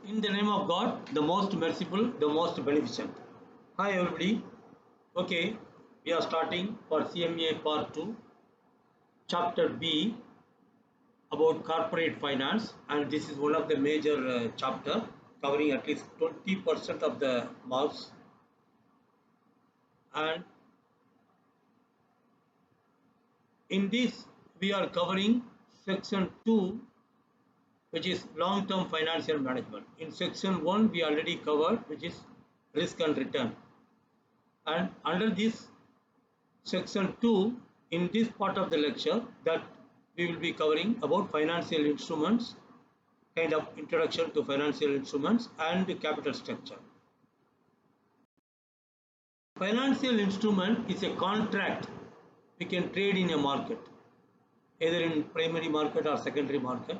In the name of God, the most merciful, the most beneficent. Hi everybody. Okay, we are starting for CMA part 2, chapter B about corporate finance, and this is one of the major chapter covering at least 20% of the marks. And in this we are covering section 2, which is long-term financial management. In section 1 we already covered, which is risk and return. And under this section 2, in this part of the lecture, that we will be covering about financial instruments, kind of introduction to financial instruments and capital structure. Financial instrument is a contract we can trade in a market, either in primary market or secondary market,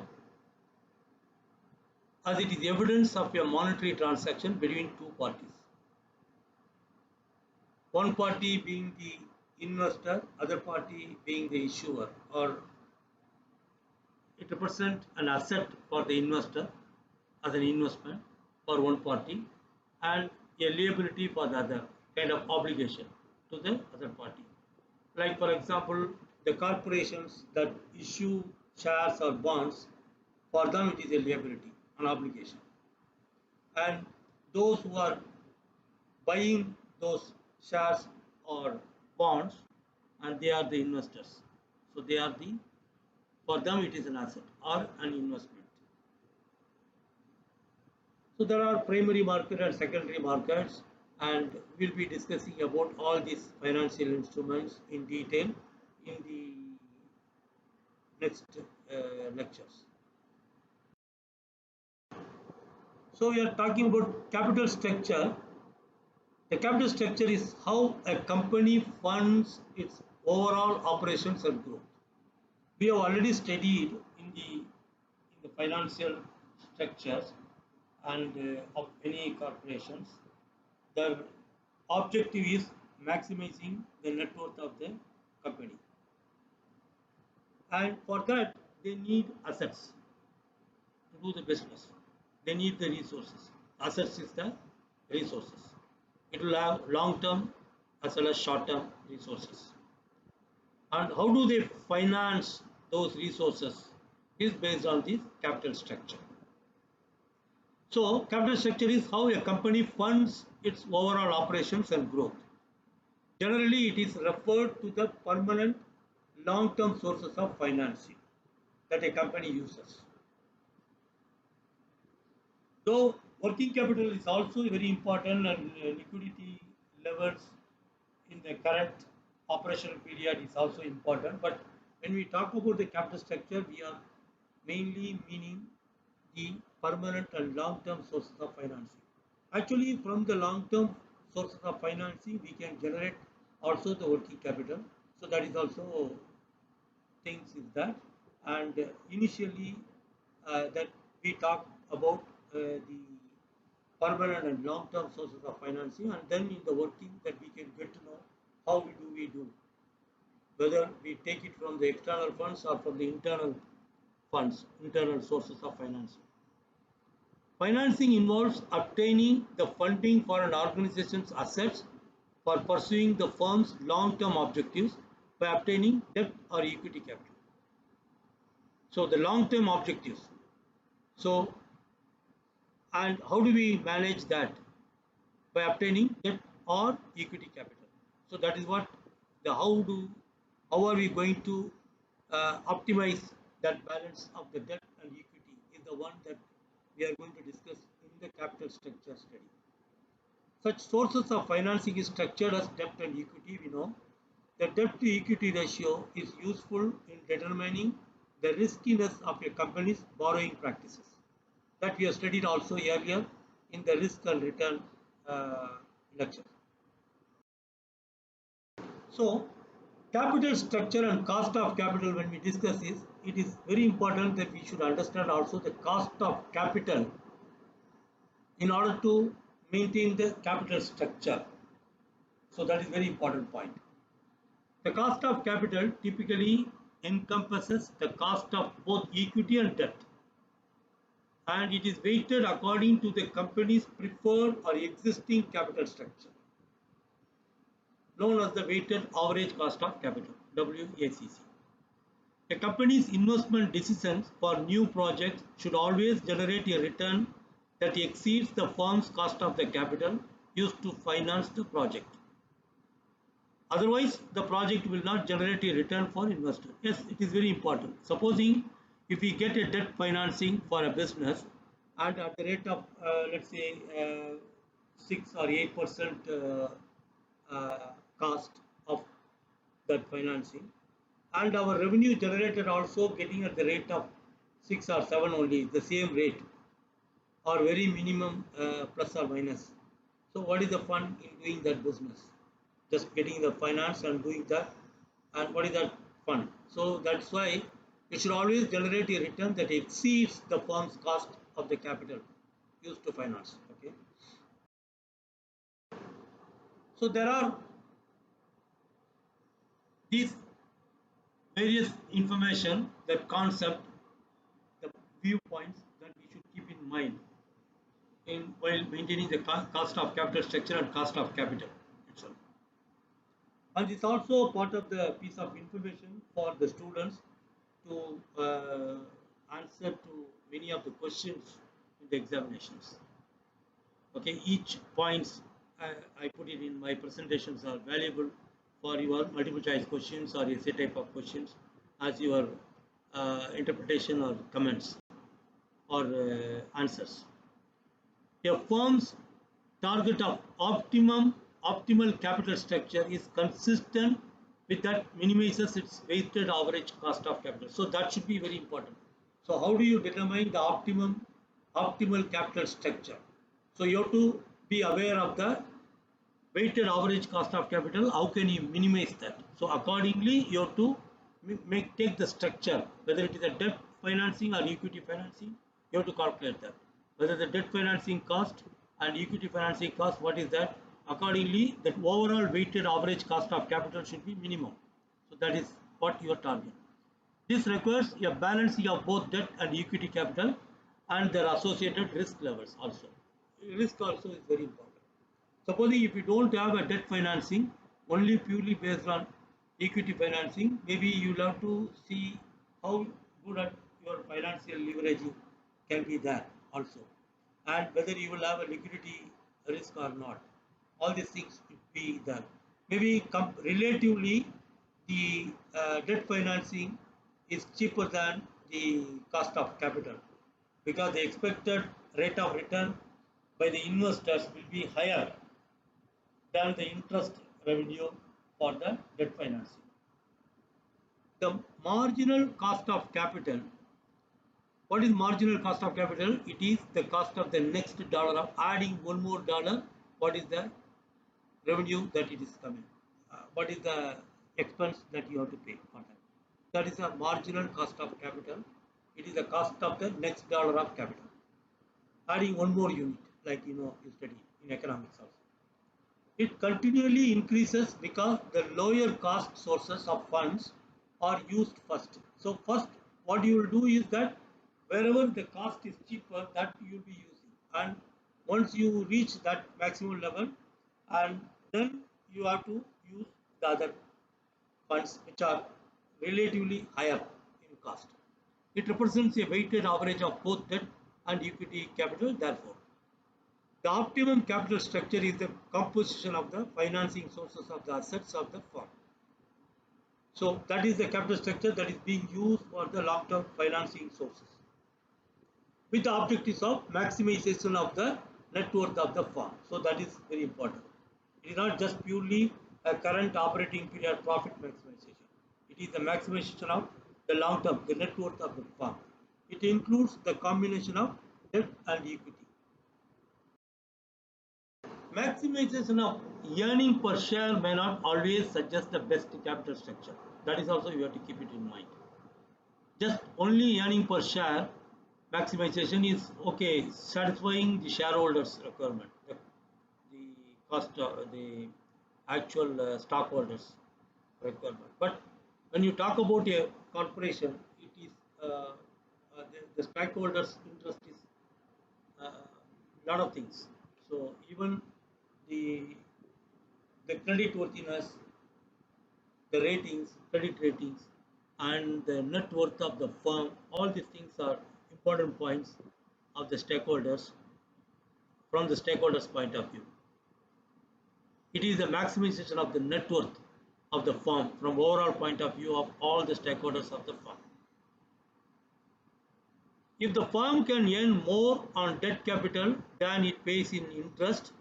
as it is evidence of a monetary transaction between two parties. One party being the investor, other party being the issuer, or it represents an asset for the investor as an investment for one party and a liability for the other, kind of obligation to the other party. Like for example, the corporations that issue shares or bonds, for them it is a liability, an obligation. And those who are buying those shares or bonds, and they are the investors. So they are the, for them it is an asset or an investment. So there are primary market and secondary markets, and we'll be discussing about all these financial instruments in detail in the next lectures. So we are talking about capital structure. The capital structure is how a company funds its overall operations and growth. We have already studied in the financial structures and of any corporations. The objective is maximizing the net worth of the company, and for that they need assets to do the business. They need the resources. Assets is the resources. It will have long-term as well as short-term resources. And how do they finance those resources is based on the capital structure. So capital structure is how a company funds its overall operations and growth. Generally, it is referred to the permanent long-term sources of financing that a company uses. Though working capital is also very important, and liquidity levels in the current operational period is also important, but when we talk about the capital structure, we are mainly meaning the permanent and long-term sources of financing. Actually, from the long-term sources of financing, we can generate also the working capital. So that is also things is that, and initially that we talk about the permanent and long-term sources of financing, and then in the working that we can get to know how we do, whether we take it from the external funds or from the internal funds, internal sources of financing. Financing involves obtaining the funding for an organization's assets for pursuing the firm's long-term objectives by obtaining debt or equity capital. So the long-term objectives. So, and how do we manage that? By obtaining debt or equity capital. So that is what the how are we going to optimize that balance of the debt and equity is the one that we are going to discuss in the capital structure study. Such sources of financing is structured as debt and equity. We know the debt to equity ratio is useful in determining the riskiness of a company's borrowing practices. That we have studied also earlier in the risk and return lecture. So, capital structure and cost of capital, when we discuss this, it is very important that we should understand also the cost of capital in order to maintain the capital structure. So that is very important point. The cost of capital typically encompasses the cost of both equity and debt. and it is weighted according to the company's preferred or existing capital structure, known as the weighted average cost of capital (WACC). A company's investment decisions for new projects should always generate a return that exceeds the firm's cost of the capital used to finance the project. Otherwise, the project will not generate a return for investor. Yes, it is very important. Supposing if we get a debt financing for a business and at the rate of let's say 6 or 8% cost of that financing, and our revenue generated also getting at the rate of 6 or 7 only, the same rate or very minimum plus or minus. So what is the fun in doing that business? Just getting the finance and doing that, and what is that fun? So that's why it should always generate a return that exceeds the firm's cost of the capital used to finance. Okay. So there are these various information, that concept, the viewpoints that we should keep in mind in while maintaining the cost of capital structure and cost of capital itself. And it's also part of the piece of information for the students to answer to many of the questions in the examinations. Okay, each points I put it in my presentations are valuable for your multiple choice questions or essay type of questions as your interpretation or comments or answers. A firm's target of optimal capital structure is consistent with that minimizes its weighted average cost of capital. So that should be very important. So how do you determine the optimal capital structure? So you have to be aware of the weighted average cost of capital. How can you minimize that? So accordingly, you have to take the structure, whether it is a debt financing or equity financing, you have to calculate that. Whether the debt financing cost and equity financing cost, what is that? Accordingly, that overall weighted average cost of capital should be minimum. So that is what your target. This requires a balancing of both debt and equity capital and their associated risk levels also. Risk also is very important. Supposing if you don't have a debt financing, only purely based on equity financing, maybe you'll have to see how good at your financial leveraging can be there also, and whether you will have a liquidity risk or not. All these things should be there. Maybe relatively, the debt financing is cheaper than the cost of capital because the expected rate of return by the investors will be higher than the interest revenue for the debt financing. The marginal cost of capital. What is marginal cost of capital? It is the cost of the next dollar of adding one more dollar. What is the revenue that it is coming? What is the expense that you have to pay for that? That is a marginal cost of capital. It is the cost of the next dollar of capital. Adding one more unit, like you study in economics also. It continually increases because the lower cost sources of funds are used first. So first, what you will do is that wherever the cost is cheaper, that you will be using. And once you reach that maximum level, and then you have to use the other funds which are relatively higher in cost. It represents a weighted average of both debt and equity capital, therefore. The optimum capital structure is the composition of the financing sources of the assets of the firm. So that is the capital structure that is being used for the long-term financing sources, with the objectives of maximization of the net worth of the firm. So that is very important. It is not just purely a current operating period profit maximization. It is the maximization of the long-term, the net worth of the firm. It includes the combination of debt and equity. Maximization of earning per share may not always suggest the best capital structure. That is also you have to keep it in mind. Just only earning per share maximization is okay, satisfying the shareholders' requirement, the cost, the actual stockholders' requirement. But when you talk about a corporation, it is the stockholders' interest is lot of things. So even the the credit worthiness, the ratings, credit ratings, and the net worth of the firm, all these things are important points of the stakeholders from the stakeholders' point of view. It is the maximization of the net worth of the firm from overall point of view of all the stakeholders of the firm. If the firm can earn more on debt capital than it pays in interest,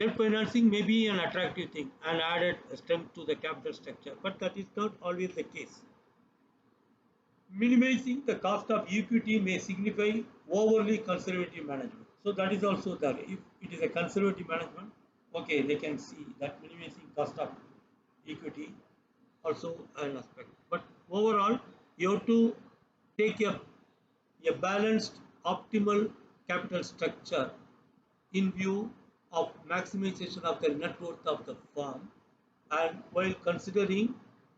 debt financing may be an attractive thing and added strength to the capital structure, but that is not always the case. Minimizing the cost of equity may signify overly conservative management. So that is also there. If it is a conservative management, okay, they can see that minimizing cost of equity also an aspect. But overall, you have to take a balanced, optimal capital structure in view of maximization of the net worth of the firm, and while considering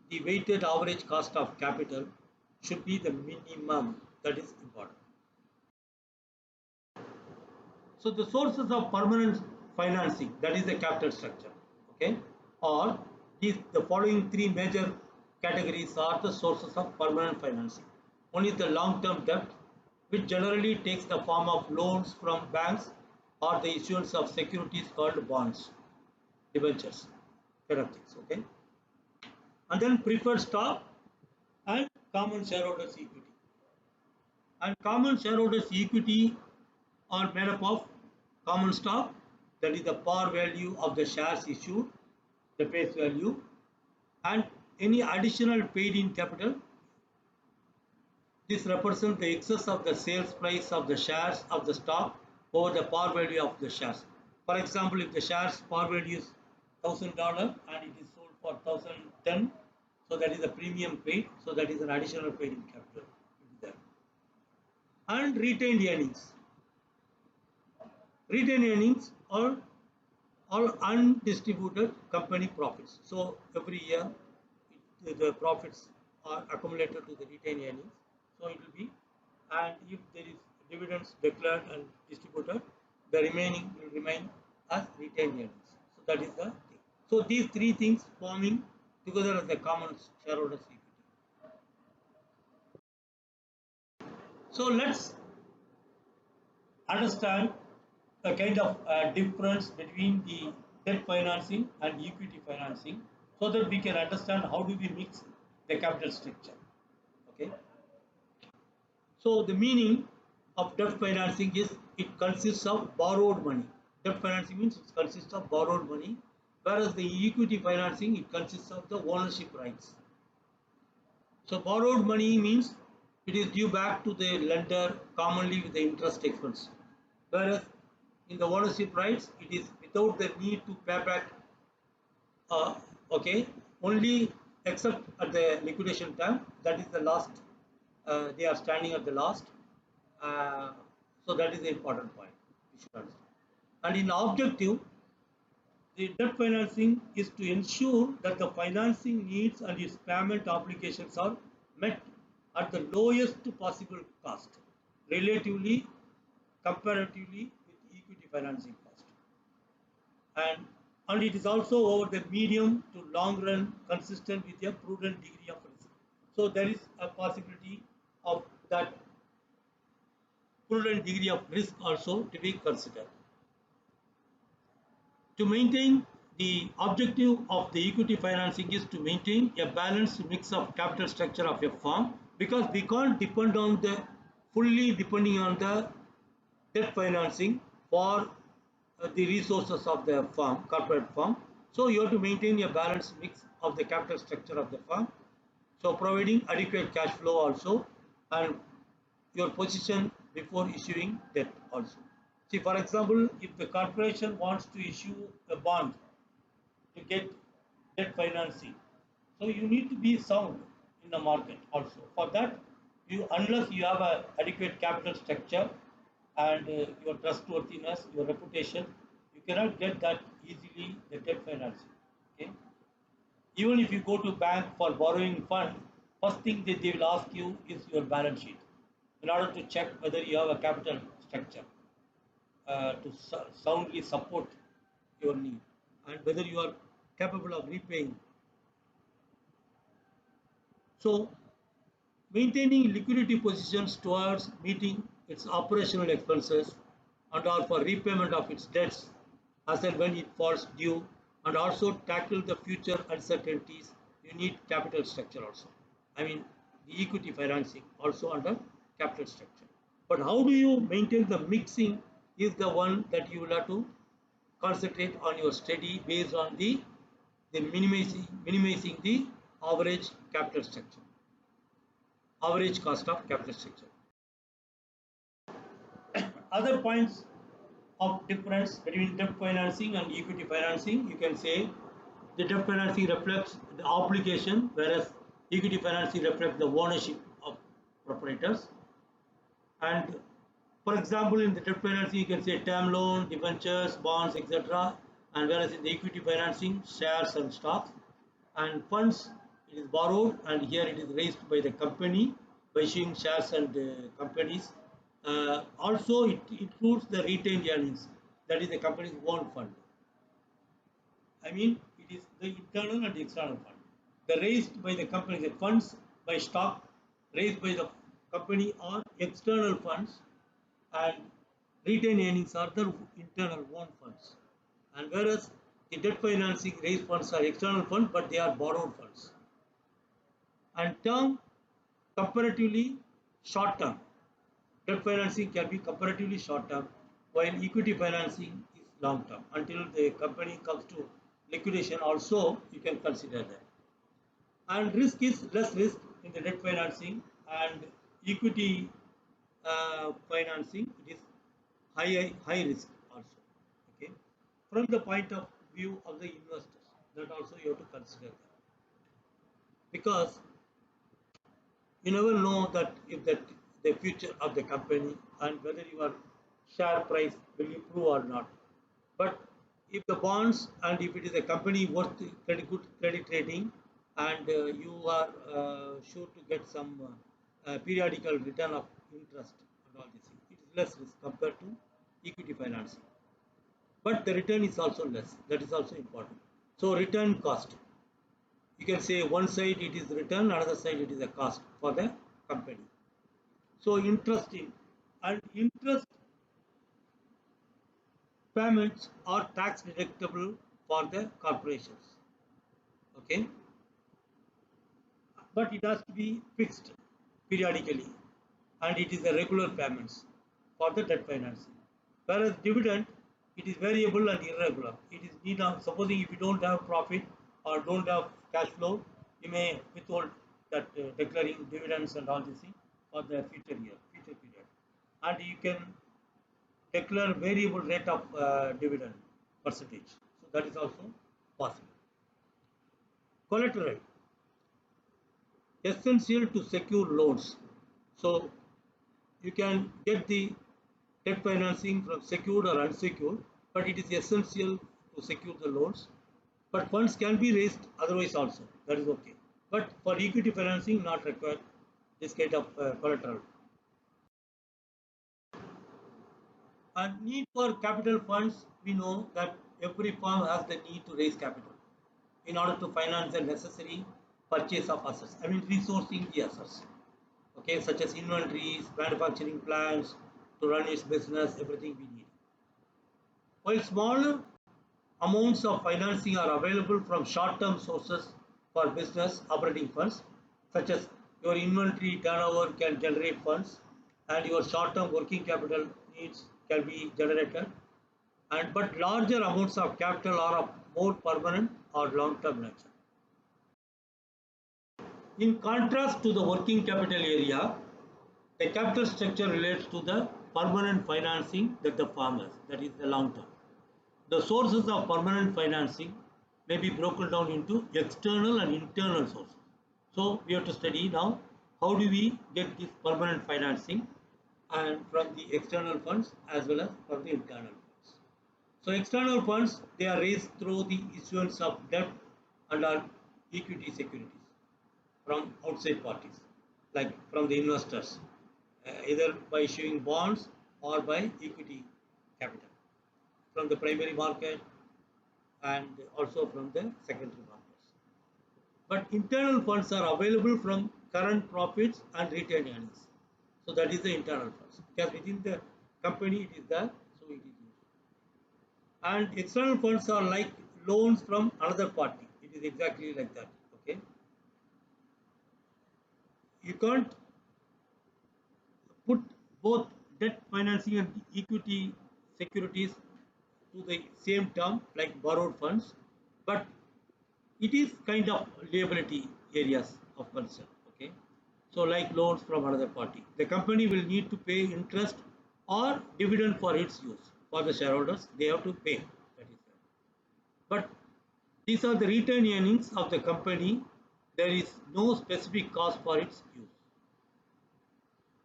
the weighted average cost of capital should be the minimum that is important. So the sources of permanent financing, that is the capital structure, okay, or the following three major categories are the sources of permanent financing. One is the long-term debt, which generally takes the form of loans from banks or the issuance of securities called bonds, debentures, kind of things, okay. And then preferred stock and common shareholders equity. And common shareholders equity are made up of common stock, that is the par value of the shares issued, the face value, and any additional paid in capital. This represents the excess of the sales price of the shares of the stock over the par value of the shares. For example, if the shares par value is $1,000 and it is sold for 1,010, so that is a premium paid, so that is an additional paid in capital. And retained earnings. Retained earnings are all undistributed company profits. So every year the profits are accumulated to the retained earnings. So it will be, and if there is dividends declared and distributed, the remaining will remain as retained earnings. So that is the thing. So these three things forming together as the common shareholders equity. So let's understand a kind of difference between the debt financing and equity financing, so that we can understand how do we mix the capital structure. Okay. So the meaning of debt financing is it consists of borrowed money. Debt financing means it consists of borrowed money, whereas the equity financing it consists of the ownership rights. So borrowed money means it is due back to the lender commonly with the interest expense, whereas in the ownership rights it is without the need to pay back, okay, only except at the liquidation time, that is the last, they are standing at the last, uh, so that is the important point you should understand. And in objective, the debt financing is to ensure that the financing needs and its payment obligations are met at the lowest possible cost, relatively, comparatively with equity financing cost. And, and it is also over the medium to long run consistent with a prudent degree of risk. So there is a possibility of that prudent degree of risk also to be considered. To maintain, the objective of the equity financing is to maintain a balanced mix of capital structure of a firm, because we can't depend on the fully depending on the debt financing for the resources of the firm, corporate firm. So you have to maintain a balanced mix of the capital structure of the firm. So providing adequate cash flow also, and your position before issuing debt also. See, for example, if the corporation wants to issue a bond to get debt financing, so you need to be sound in the market also. For that, you unless you have a adequate capital structure and your trustworthiness, your reputation, you cannot get that easily the debt financing. Okay. Even if you go to bank for borrowing fund, first thing that they will ask you is your balance sheet in order to check whether you have a capital structure. to soundly support your need, and whether you are capable of repaying. So maintaining liquidity positions towards meeting its operational expenses and or for repayment of its debts as and when it falls due, and also tackle the future uncertainties, you need capital structure also. I mean, the equity financing also under capital structure. But how do you maintain the mixing is the one that you will have to concentrate on your study based on the minimizing the average capital structure, average cost of capital structure. Other points of difference between debt financing and equity financing, you can say the debt financing reflects the obligation, whereas equity financing reflects the ownership of proprietors. And for example, in the debt financing, you can say term loan, debentures, bonds, etc. And whereas in the equity financing, shares and stocks. And funds, it is borrowed, and here it is raised by the company by issuing shares and companies. Also, it includes the retained earnings, that is the company's own fund. I mean, it is the internal and the external fund. The raised by the company, the funds by stock raised by the company are external funds, and retained earnings are the internal own funds. And whereas the debt financing raised funds are external funds, but they are borrowed funds. And term, comparatively short term. Debt financing can be comparatively short term, while equity financing is long term. Until the company comes to liquidation, also you can consider that. And risk is less risk in the debt financing, and equity financing, it is high risk also. Okay, from the point of view of the investors, that also you have to consider that, because you never know that if that the future of the company and whether your share price will improve or not. But if the bonds and if it is a company worth good credit rating, and you are sure to get some periodical return of interest and all these things, it is less risk compared to equity financing. But the return is also less. That is also important. So return cost, you can say one side it is return, another side it is a cost for the company. So interesting, and interest payments are tax deductible for the corporations. Okay, but it has to be fixed periodically, and it is a regular payments for the debt financing. Whereas dividend, it is variable and irregular. It is need of, supposing if you don't have profit or don't have cash flow, you may withhold that declaring dividends and all these things for the future year, future period, and you can declare variable rate of dividend percentage. So that is also possible. Collateral, essential to secure loans. So you can get the debt financing from secured or unsecured, but it is essential to secure the loans. But funds can be raised otherwise also. That is okay. But for equity financing, not required this kind of collateral. And need for capital funds, we know that every firm has the need to raise capital in order to finance the necessary purchase of assets. I mean, resourcing the assets. Okay, such as inventories, manufacturing plants to run its business, everything we need. While smaller amounts of financing are available from short-term sources for business operating funds, such as your inventory turnover can generate funds, and your short-term working capital needs can be generated. And but larger amounts of capital are of more permanent or long-term nature. In contrast to the working capital area, the capital structure relates to the permanent financing that the firm has, that is the long term. The sources of permanent financing may be broken down into external and internal sources. So we have to study now how do we get this permanent financing, and from the external funds as well as from the internal funds. So external funds, they are raised through the issuance of debt and are equity securities from outside parties, like from the investors, either by issuing bonds or by equity capital from the primary market and also from the secondary markets. But internal funds are available from current profits and retained earnings. So that is the internal funds. Because within the company it is there, so it is used. And external funds are like loans from another party. It is exactly like that. Okay. You can't put both debt financing and equity securities to the same term like borrowed funds, but it is kind of liability areas of concern. Okay, so like loans from another party, the company will need to pay interest or dividend for its use. For the shareholders, they have to pay. That is that. But these are the retained earnings of the company. There is no specific cost for its use.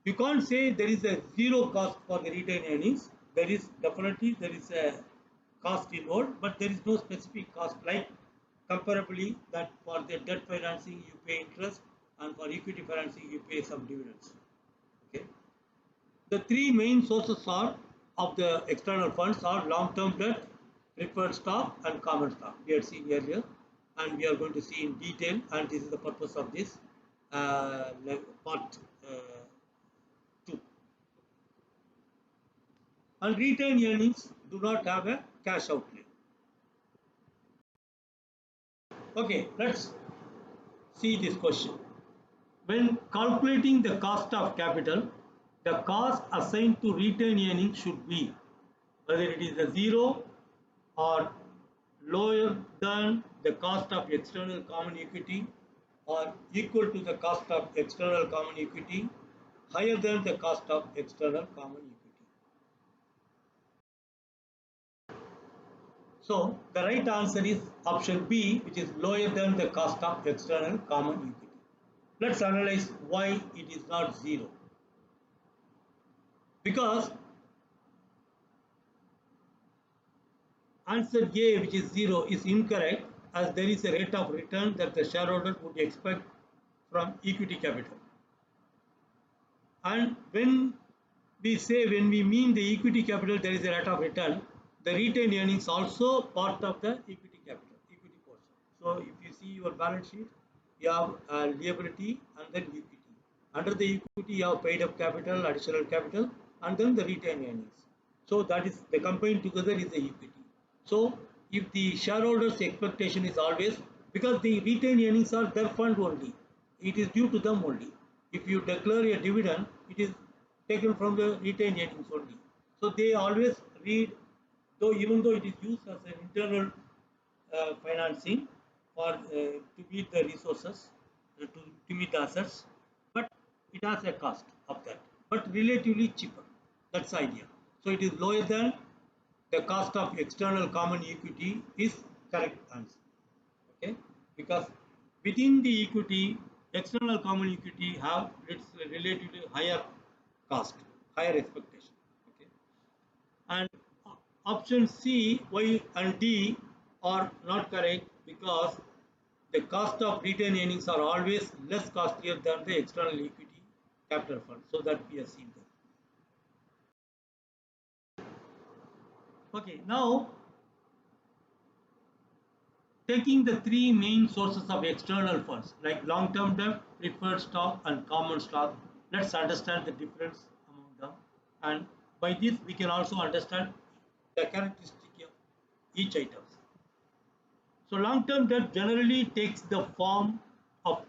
You can't say there is a zero cost for the retained earnings. There is definitely there is a cost involved, but there is no specific cost like comparably that for the debt financing you pay interest and for equity financing you pay some dividends. Okay. The three main sources are of the external funds are long-term debt, preferred stock, and common stock. We had seen earlier, and we are going to see in detail. And this is the purpose of this part two. And retained earnings do not have a cash outlay. Okay, let's see this question. When calculating the cost of capital, the cost assigned to retained earnings should be whether it is a zero or lower than the cost of external common equity or equal to the cost of external common equity, higher than the cost of external common equity. So the right answer is option B, which is lower than the cost of external common equity. Let's analyze why it is not zero. Because answer A, which is 0, is incorrect as there is a rate of return that the shareholder would expect from equity capital. And when we mean the equity capital, there is a rate of return, the retained earnings also part of the equity capital, equity portion. So if you see your balance sheet, you have liability and then equity. Under the equity, you have paid up capital, additional capital, and then the retained earnings. So that is the combined together is the equity. So if the shareholders' expectation is always because the retained earnings are their fund only, it is due to them only. If you declare a dividend, it is taken from the retained earnings only. So they always read, though even though it is used as an internal financing for to meet the resources, to meet the assets, but it has a cost of that, but relatively cheaper. That's the idea. So it is lower than the cost of external common equity is correct answer. Okay, because within the equity, external common equity have its relatively higher cost, higher expectation. Okay, and option C, Y, and D are not correct because the cost of retained earnings are always less costlier than the external equity capital fund. So that we have seen that. Okay, now taking the three main sources of external funds like long-term debt, preferred stock, and common stock, let's understand the difference among them. And by this, we can also understand the characteristic of each item. So long-term debt generally takes the form of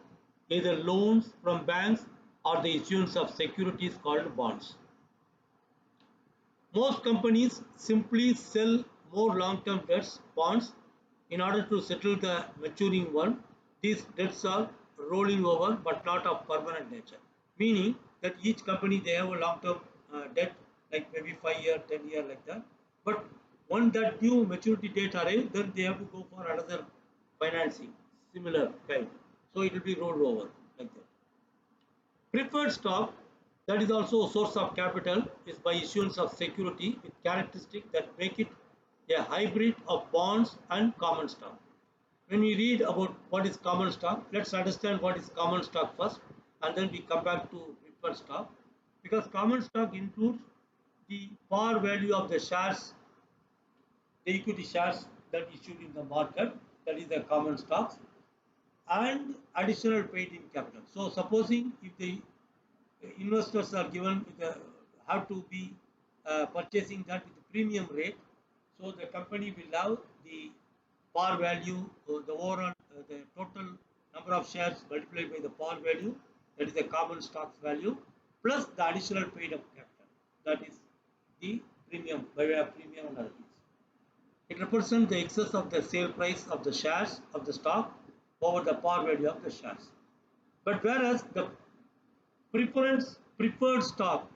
either loans from banks or the issuance of securities called bonds. Most companies simply sell more long-term debts, bonds, in order to settle the maturing one. These debts are rolling over but not of permanent nature, meaning that each company they have a long-term debt like maybe 5 year, 10 year like that. But when that new maturity date arrives, then they have to go for another financing, similar kind. So it will be rolled over like that. Preferred stock, that is also a source of capital, is by issuance of security with characteristics that make it a hybrid of bonds and common stock. When we read about what is common stock, let's understand what is common stock first and then we come back to preferred stock, because common stock includes the par value of the shares, the equity shares that issued in the market, that is the common stocks, and additional paid in capital. So supposing if the investors are given with a, have to be purchasing that with premium rate, so the company will have the par value, the overall, the total number of shares multiplied by the par value, that is the common stocks value, plus the additional paid up capital, that is the premium, by way of premium and other things. It represents the excess of the sale price of the shares of the stock over the par value of the shares. But whereas the preferred stock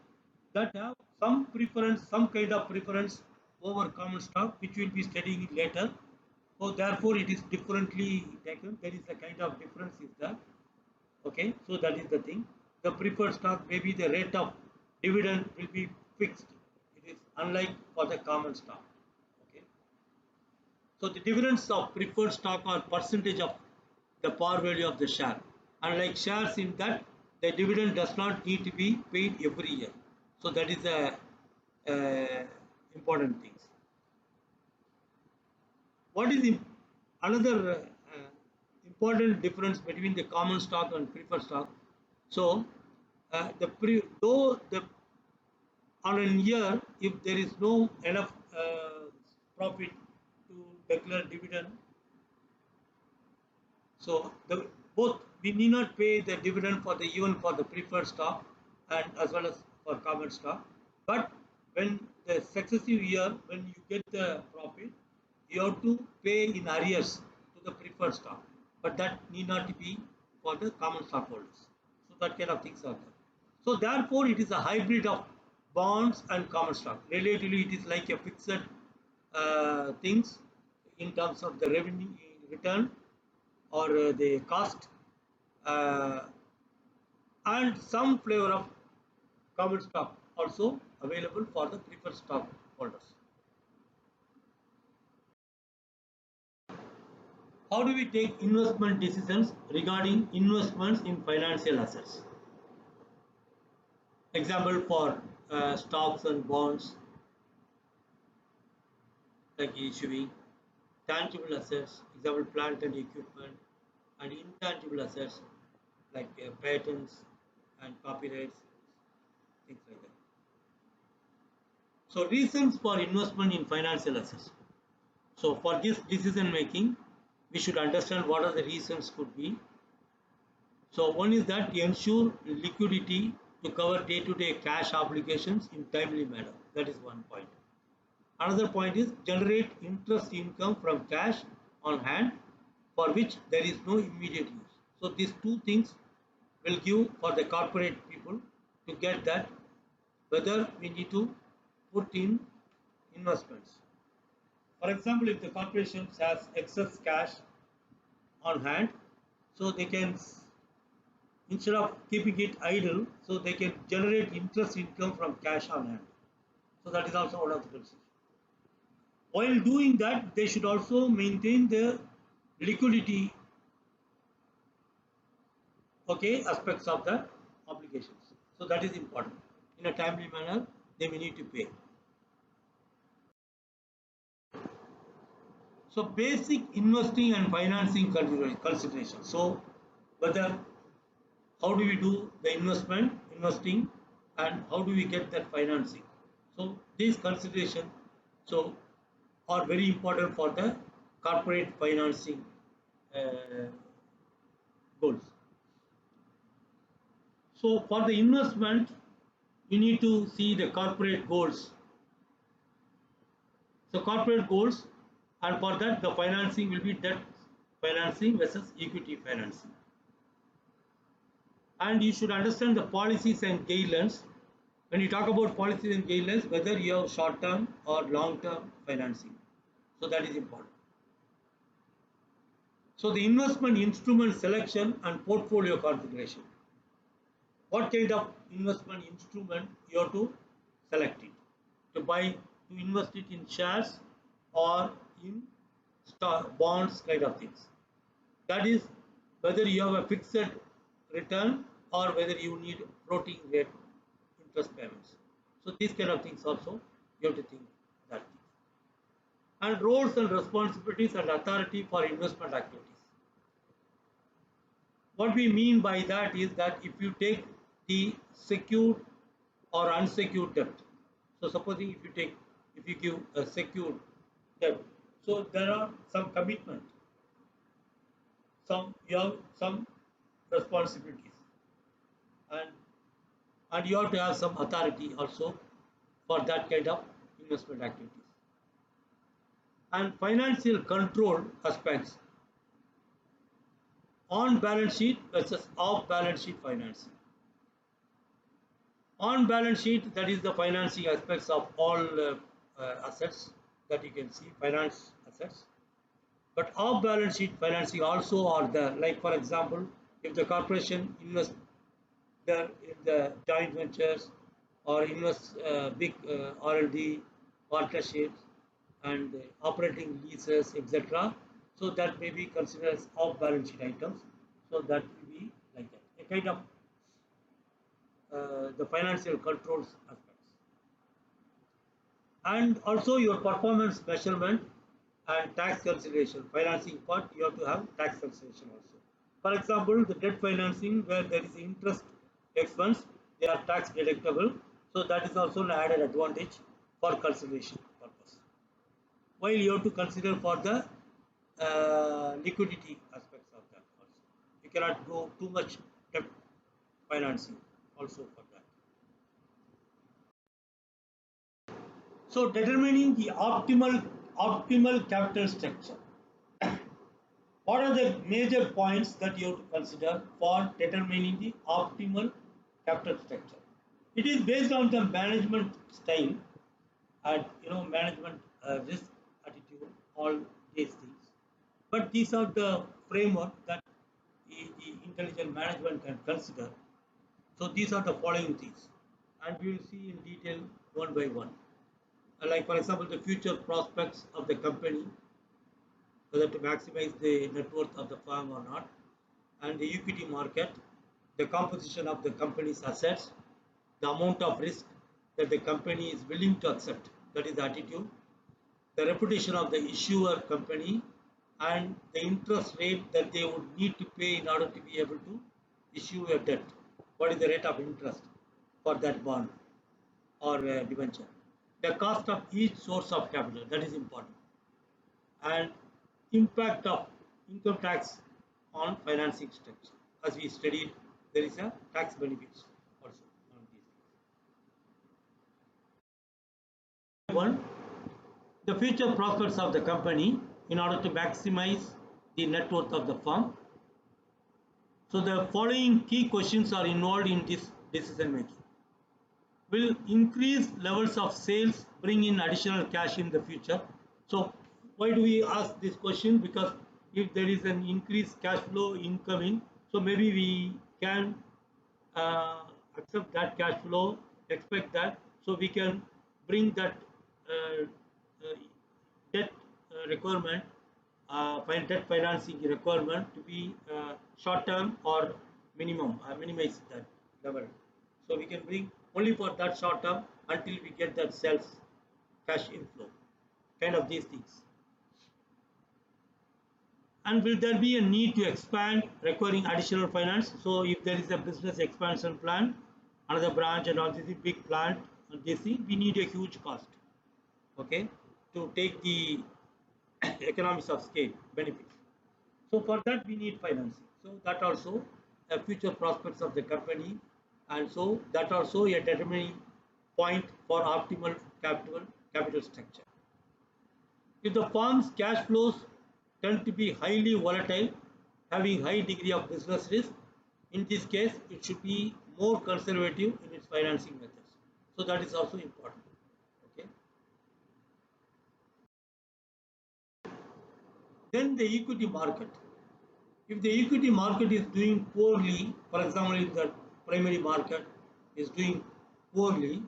that have some preference, some kind of preference over common stock, which we will be studying it later. So therefore, it is differently taken. There is a kind of difference is there. Okay, so that is the thing. The preferred stock, maybe the rate of dividend will be fixed. It is unlike for the common stock. Okay. So the dividends of preferred stock are percentage of the par value of the share. Unlike shares in that the dividend does not need to be paid every year. So that is the important things. What is another important difference between the common stock and preferred stock? So though the on a year, if there is no enough profit to declare dividend, so both we need not pay the dividend for the even for the preferred stock and as well as for common stock. But when the successive year, when you get the profit, you have to pay in arrears to the preferred stock. But that need not be for the common stockholders. So that kind of things are there. So therefore, it is a hybrid of bonds and common stock. Relatively, it is like a fixed things in terms of the revenue return or the cost and some flavor of common stock also available for the preferred stock holders. How do we take investment decisions regarding investments in financial assets? Example for stocks and bonds, like issuing, tangible assets, example plant and equipment, and intangible assets like patents and copyrights, things like that. So reasons for investment in financial assets. So for this decision making, we should understand what are the reasons could be. So one is that ensure liquidity to cover day-to-day cash obligations in timely manner. That is one point. Another point is generate interest income from cash on hand for which there is no immediate use. So these two things will give for the corporate people to get that whether we need to put in investments. For example, if the corporation has excess cash on hand, so they can, instead of keeping it idle, so they can generate interest income from cash on hand. So that is also one of the conditions. While doing that, they should also maintain the liquidity, okay, aspects of the obligations. So that is important. In a timely manner, they may need to pay. So basic investing and financing consideration. So whether how do we do the investing, and how do we get that financing? So these considerations are very important for the corporate financing goals. So for the investment, we need to see the corporate goals. So corporate goals, and for that the financing will be debt financing versus equity financing. And you should understand the policies and guidelines. When you talk about policies and guidelines, whether you have short-term or long-term financing. So that is important. So the investment instrument selection and portfolio configuration. What kind of investment instrument you have to select it? To buy, to invest it in shares or in bonds kind of things. That is whether you have a fixed return or whether you need floating rate interest payments. So these kind of things also you have to think that things. And roles and responsibilities and authority for investment activities. What we mean by that is that if you take the secured or unsecured debt, so supposing if you give a secured debt, so there are some commitment, some you have some responsibilities, and you have to have some authority also for that kind of investment activities. And financial control aspects, on balance sheet versus off balance sheet financing. On balance sheet, that is the financing aspects of all assets that you can see, finance assets. But off balance sheet financing also are there. Like for example, if the corporation invests there in the joint ventures or invest big R&D partnerships and operating leases, etc. So that may be considered as off balance sheet items. So that will be like that, a kind of the financial controls aspects. And also your performance measurement and tax consideration. Financing part, you have to have tax consideration also. For example, the debt financing where there is interest expense, they are tax deductible. So that is also an added advantage for consideration purpose. While you have to consider for the liquidity aspects of that also. You cannot go too much debt financing also for that. So determining the optimal capital structure. What are the major points that you have to consider for determining the optimal capital structure? It is based on the management style and management risk attitude, all these things. But these are the framework that the intelligent management can consider. So these are the following things, and we will see in detail one by one. Like for example, the future prospects of the company, whether to maximize the net worth of the firm or not, and the equity market, the composition of the company's assets, the amount of risk that the company is willing to accept, that is the attitude, the reputation of the issuer company, and the interest rate that they would need to pay in order to be able to issue a debt. What is the rate of interest for that bond or debenture? The cost of each source of capital, that is important, and impact of income tax on financing structure. As we studied, there is a tax benefits also on these things. One, the future prospects of the company in order to maximize the net worth of the firm. So the following key questions are involved in this decision making. Will increased levels of sales bring in additional cash in the future? So why do we ask this question? Because if there is an increased cash flow incoming, so maybe we can accept that cash flow, expect that, so we can bring that debt requirement, debt financing requirement to be short term or minimize that level. So we can bring only for that short term until we get that sales cash inflow, kind of these things. And will there be a need to expand requiring additional finance? So if there is a business expansion plan, another branch and all this big plant and this thing, we need a huge cost, okay, to take the economics of scale benefits. So for that we need financing. So that also a future prospects of the company, and so that also a determining point for optimal capital structure. If the firm's cash flows tend to be highly volatile, having high degree of business risk, in this case it should be more conservative in its financing methods. So that is also important. Okay. Then the equity market. If the equity market is doing poorly, for example, if the primary market is doing poorly,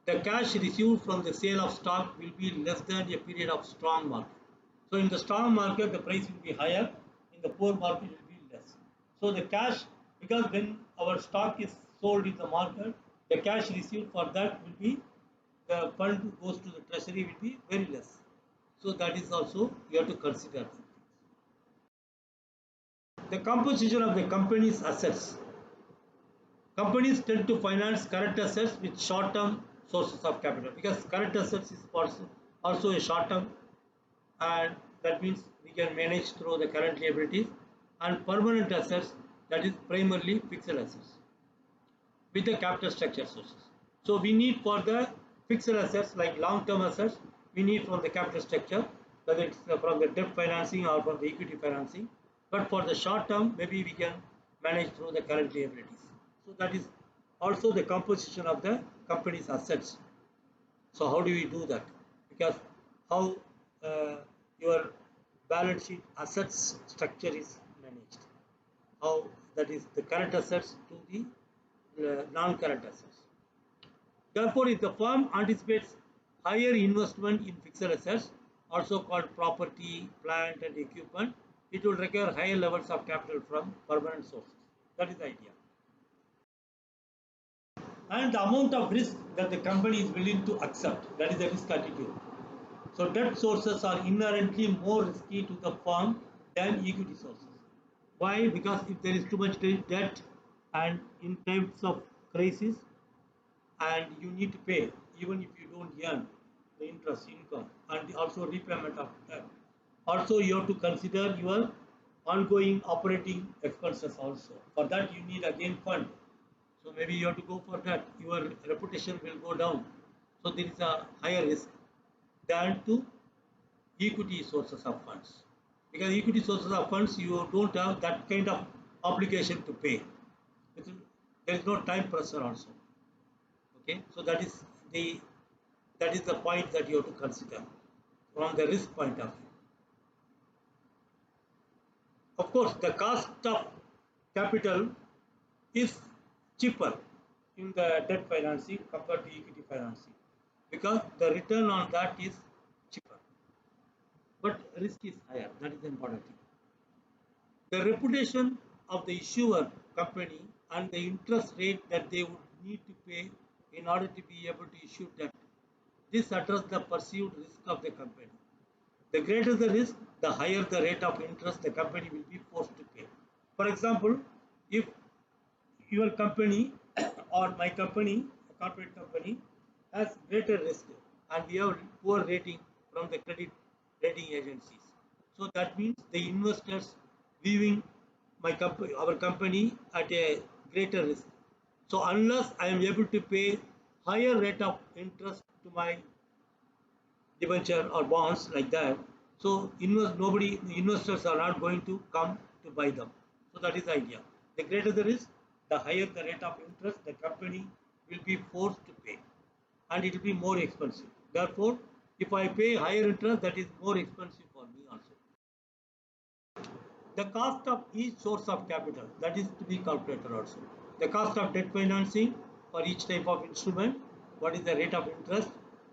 the cash received from the sale of stock will be less than a period of strong market. So in the strong market, the price will be higher. In the poor market, it will be less. So the cash, because when our stock is sold in the market, the cash received for that will be, the fund goes to the treasury will be very less. So that is also you have to consider that. The composition of the company's assets. Companies tend to finance current assets with short-term sources of capital, because current assets is also a short-term, and that means we can manage through the current liabilities, and permanent assets, that is primarily fixed assets with the capital structure sources. So we need for the fixed assets like long-term assets, we need from the capital structure, whether it's from the debt financing or from the equity financing. But for the short term, maybe we can manage through the current liabilities. So that is also the composition of the company's assets. So how do we do that? Because how your balance sheet assets structure is managed. How that is the current assets to the non-current assets. Therefore, if the firm anticipates higher investment in fixed assets, also called property, plant and equipment, it will require higher levels of capital from permanent sources. That is the idea. And the amount of risk that the company is willing to accept, that is the risk attitude. So debt sources are inherently more risky to the firm than equity sources. Why? Because if there is too much debt and in times of crisis, and you need to pay even if you don't earn the interest income and also repayment of debt. Also, you have to consider your ongoing operating expenses also. For that, you need again fund. So maybe you have to go for that. Your reputation will go down. So there is a higher risk than to equity sources of funds. Because equity sources of funds, you don't have that kind of obligation to pay. There is no time pressure also. Okay, so that is the point that you have to consider from the risk point of view. Of course, the cost of capital is cheaper in the debt financing compared to equity financing, because the return on that is cheaper, but risk is higher. That is the important thing. The reputation of the issuer company and the interest rate that they would need to pay in order to be able to issue debt. This addresses the perceived risk of the company. The greater the risk, the higher the rate of interest the company will be forced to pay. For example, if your company or my company, a corporate company, has greater risk and we have poor rating from the credit rating agencies. So that means the investors viewing our company at a greater risk. So unless I am able to pay higher rate of interest to my debenture or bonds like that, so investors are not going to come to buy them. So that is the idea. The greater the risk, the higher the rate of interest the company will be forced to pay, and it will be more expensive. Therefore, if I pay higher interest, that is more expensive for me also. The cost of each source of capital, that is to be calculated also. The cost of debt financing for each type of instrument, what is the rate of interest,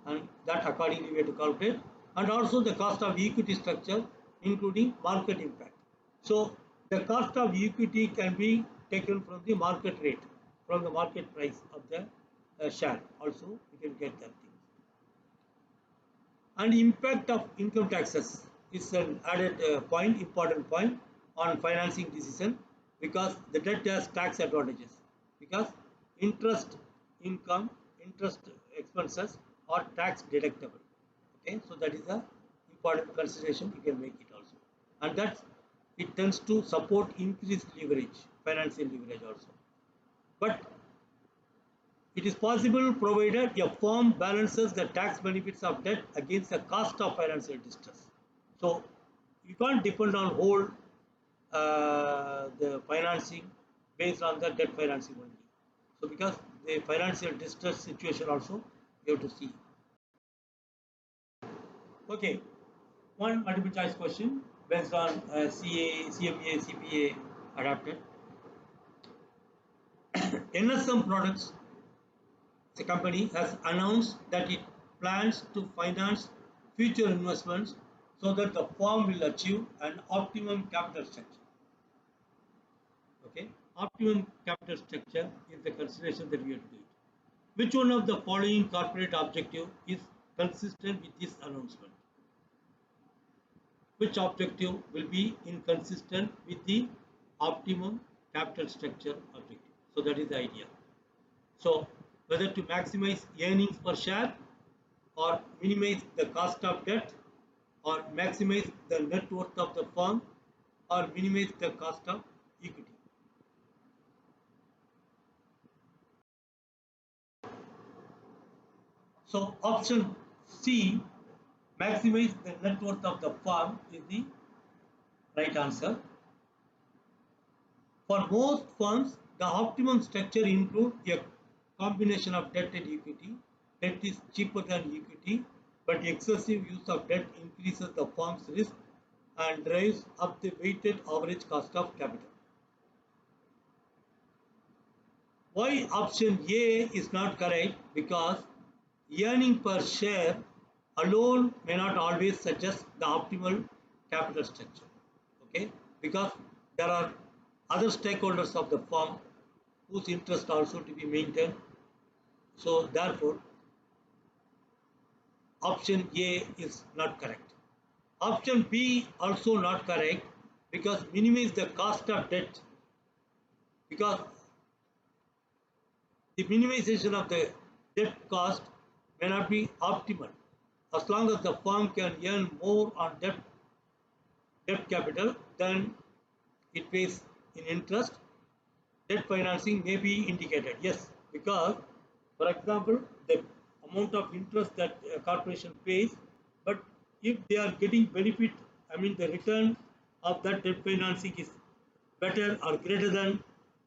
and that accordingly we have to calculate, and also the cost of equity structure including market impact. So the cost of equity can be taken from the market rate, from the market price of the share also you can get that thing. And impact of income taxes is an added important point on financing decision, because the debt has tax advantages, because interest income, interest expenses are tax deductible. Okay, so that is a important consideration you can make it also, and that it tends to support increased leverage, financial leverage also. But it is possible provided a firm balances the tax benefits of debt against the cost of financial distress. So you can't depend on whole the financing based on the debt financing only. So because the financial distress situation also you have to see. Okay, one multiple choice question based on CMA, CPA adapted. NSM Products, the company, has announced that it plans to finance future investments so that the firm will achieve an optimum capital structure. Okay, optimum capital structure is the consideration that we have to do it. Which one of the following corporate objective is consistent with this announcement? Which objective will be inconsistent with the optimum capital structure objective? So that is the idea. So whether to maximize earnings per share or minimize the cost of debt or maximize the net worth of the firm or minimize the cost of equity. So option C, maximize the net worth of the firm, is the right answer. For most firms, the optimum structure includes a combination of debt and equity. Debt is cheaper than equity, but excessive use of debt increases the firm's risk and drives up the weighted average cost of capital. Why option A is not correct? Because earning per share alone may not always suggest the optimal capital structure. Okay, because there are other stakeholders of the firm whose interest also to be maintained. So therefore, option A is not correct. Option B also not correct because minimize the cost of debt, because the minimization of the debt cost may not be optimal. As long as the firm can earn more on debt capital than it pays in interest, debt financing may be indicated. Yes, because for example, the amount of interest that a corporation pays, but if they are getting benefit, I mean the return of that debt financing is better or greater than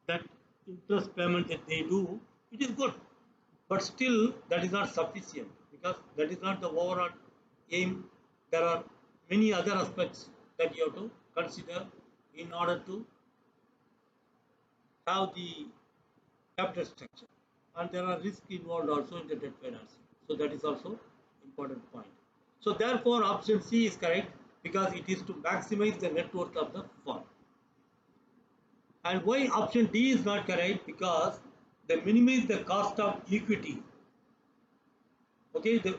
that interest payment that they do, it is good. But still, that is not sufficient because that is not the overall aim. There are many other aspects that you have to consider in order to have the capital structure, and there are risks involved also in the debt financing. So that is also important point. So therefore, option C is correct because it is to maximize the net worth of the firm. And why option D is not correct? Because they minimize the cost of equity. Okay, the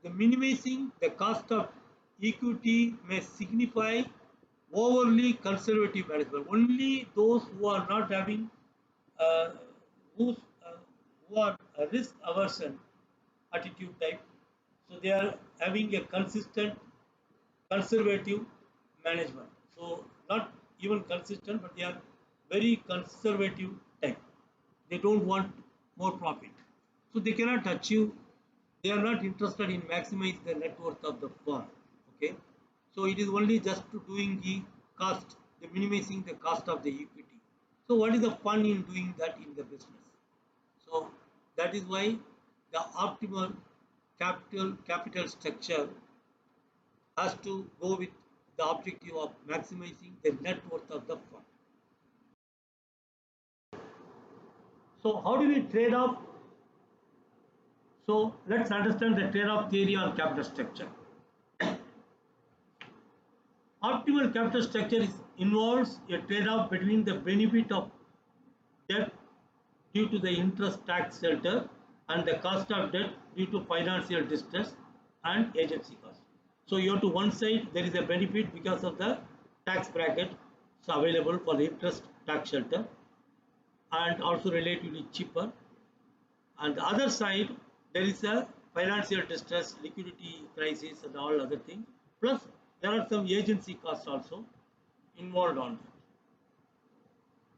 minimizing the cost of equity may signify overly conservative management. Only those who are not having uh, who's, uh, who are a risk aversion attitude type, so they are having a consistent conservative management. So not even consistent, but they are very conservative type. They don't want more profit. So they cannot achieve, they are not interested in maximize the net worth of the firm. Okay. So it is only just to doing the cost, the minimizing the cost of the equity. So what is the fun in doing that in the business? So that is why the optimal capital structure has to go with the objective of maximizing the net worth of the firm. So how do we trade off? So let's understand the trade-off theory on capital structure. Optimal capital structure involves a trade-off between the benefit of debt due to the interest tax shelter and the cost of debt due to financial distress and agency cost. So you have to one side there is a benefit because of the tax bracket available for the interest tax shelter and also relatively cheaper. On the other side, there is a financial distress, liquidity crisis, and all other things. Plus, there are some agency costs also involved on that.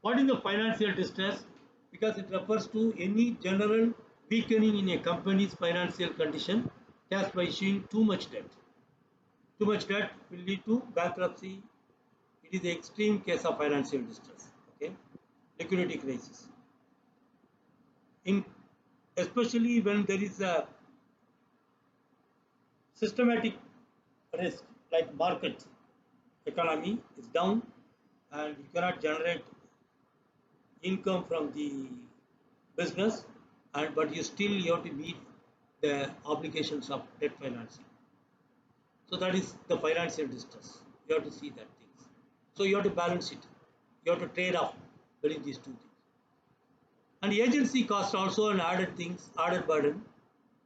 What is the financial distress? Because it refers to any general weakening in a company's financial condition caused by issuing too much debt. Too much debt will lead to bankruptcy. It is the extreme case of financial distress. Okay, liquidity crisis. In especially when there is a systematic risk like market economy is down and you cannot generate income from the business, and but you still you have to meet the obligations of debt financing. So that is the financial distress. You have to see that things. So you have to balance it. You have to trade off between these two things. And agency cost also an added burden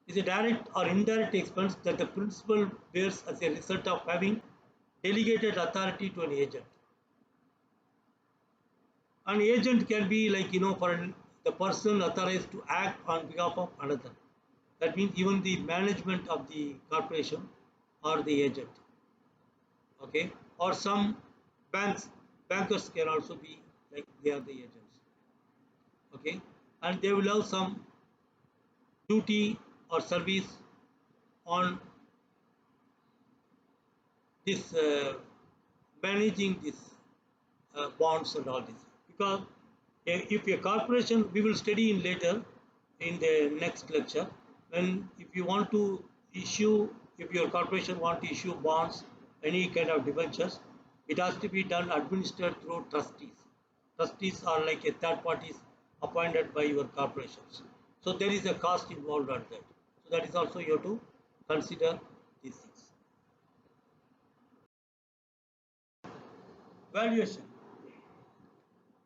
is a direct or indirect expense that the principal bears as a result of having delegated authority to an agent. An agent can be like, for the person authorized to act on behalf of another. That means even the management of the corporation or the agent. Okay, or some bankers can also be like they are the agents. Okay, and they will have some duty or service on this managing this bonds and all this, because if a corporation, we will study in later in the next lecture, when if you want to issue, if your corporation want to issue bonds, any kind of debentures, it has to be done administered through trustees are like a third parties appointed by your corporations, so there is a cost involved on that, so that is also you have to consider these things. Valuation.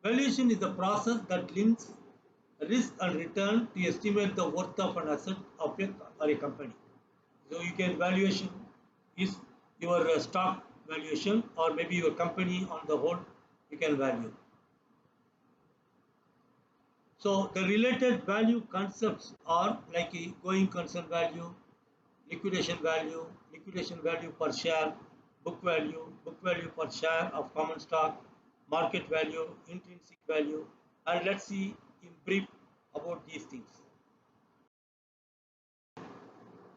Valuation is the process that links risk and return to estimate the worth of an asset of a company. So you can valuation is your stock valuation, or maybe your company on the whole you can value. So the related value concepts are like a going concern value, liquidation value per share, book value per share of common stock, market value, intrinsic value, and let's see in brief about these things.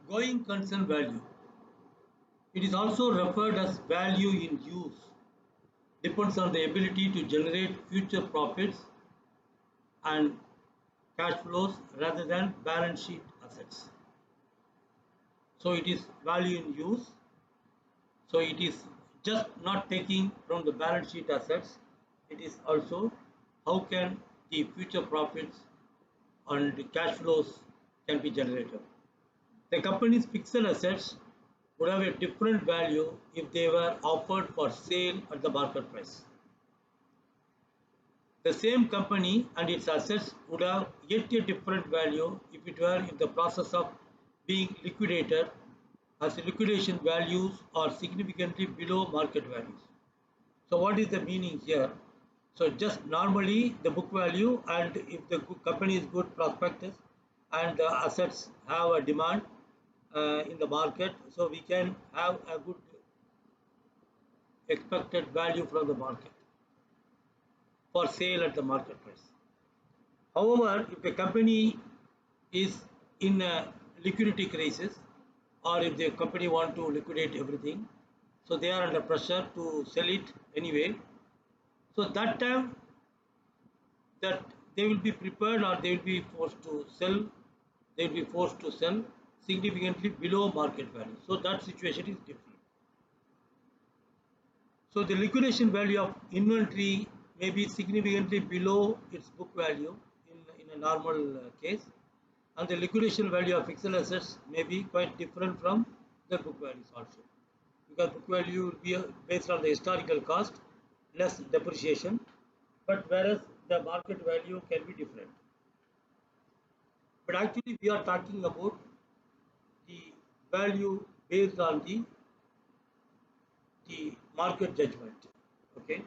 Going concern value. It is also referred as value in use. Depends on the ability to generate future profits and cash flows rather than balance sheet assets. So it is value in use. So it is just not taking from the balance sheet assets. It is also how can the future profits and the cash flows can be generated. The company's fixed assets would have a different value if they were offered for sale at the market price. The same company and its assets would have yet a different value if it were in the process of being liquidated, as liquidation values are significantly below market values. So what is the meaning here? So just normally the book value, and if the company is good prospectus and the assets have a demand in the market, so we can have a good expected value from the market for sale at the market price. However, if a company is in a liquidity crisis, or if the company want to liquidate everything, so they are under pressure to sell it anyway, so that time that they will be prepared, or they will be forced to sell significantly below market value. So that situation is different. So the liquidation value of inventory may be significantly below its book value in a normal case, and the liquidation value of fixed assets may be quite different from the book values also, because book value will be based on the historical cost less depreciation, but whereas the market value can be different. But actually we are talking about the value based on the market judgment. Okay.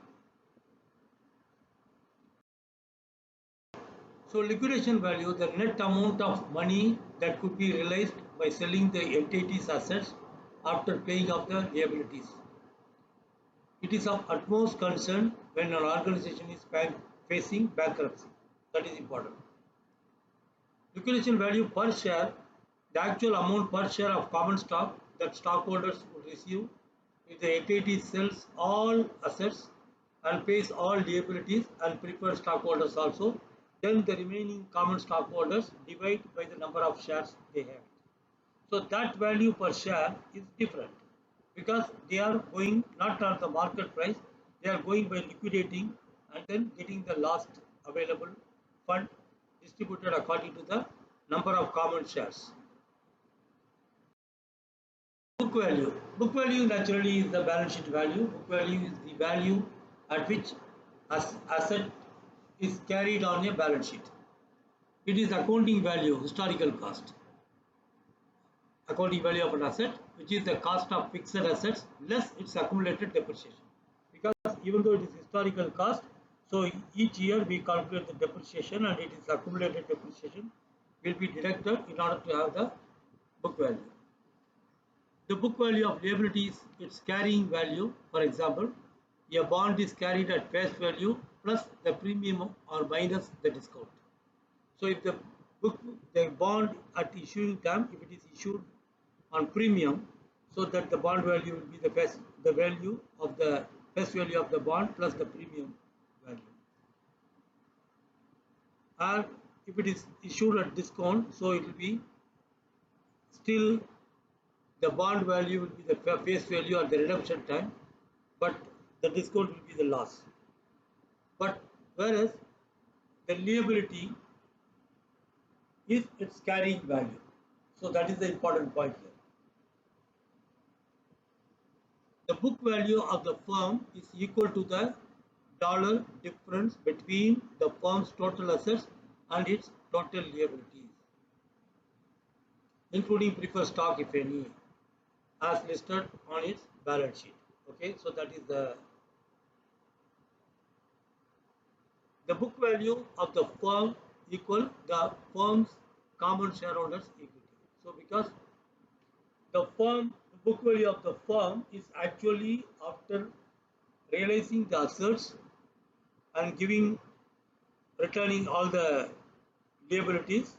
So liquidation value, the net amount of money that could be realized by selling the entity's assets after paying off the liabilities. It is of utmost concern when an organization is facing bankruptcy. That is important. Liquidation value per share, the actual amount per share of common stock that stockholders would receive if the entity sells all assets and pays all liabilities and preferred stockholders also, then the remaining common stockholders divide by the number of shares they have. So that value per share is different, because they are going not on the market price, they are going by liquidating and then getting the last available fund distributed according to the number of common shares. Book value. Book value naturally is the balance sheet value. Book value is the value at which asset is carried on a balance sheet. It is accounting value, historical cost. Accounting value of an asset, which is the cost of fixed assets less its accumulated depreciation. Because even though it is historical cost, so each year we calculate the depreciation and it is accumulated depreciation will be deducted in order to have the book value. The book value of liability is its carrying value. For example, a bond is carried at face value plus the premium or minus the discount. So if the bond at issuing time, if it is issued on premium, so that the bond value will be the value of the face value of the bond plus the premium value. Or if it is issued at discount, so it will be still the bond value will be the face value at the redemption time, but the discount will be the loss. But whereas the liability is its carrying value. So that is the important point here. The book value of the firm is equal to the dollar difference between the firm's total assets and its total liabilities, including preferred stock, if any, as listed on its balance sheet. Okay, so that is the book value of the firm equal the firm's common shareholders equity. So because the book value of the firm is actually after realizing the assets and returning all the liabilities,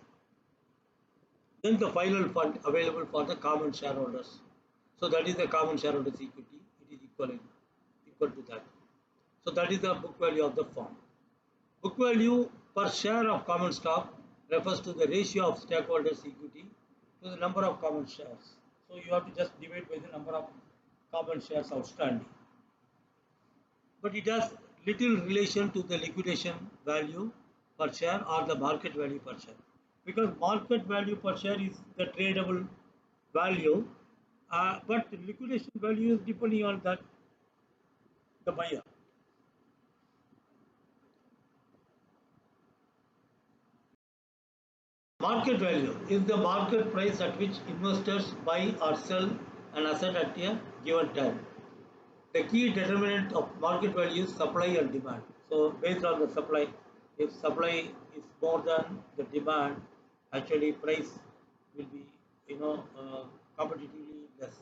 then the final fund available for the common shareholders. So that is the common shareholders equity. It is equal to that. So that is the book value of the firm. Book value per share of common stock refers to the ratio of stakeholders equity to the number of common shares. So you have to just divide by the number of common shares outstanding. But it has little relation to the liquidation value per share or the market value per share, because market value per share is the tradable value, but liquidation value is depending on that the buyer. Market value is the market price at which investors buy or sell an asset at a given time. The key determinant of market value is supply and demand. So based on the supply, if supply is more than the demand, actually price will be competitively less.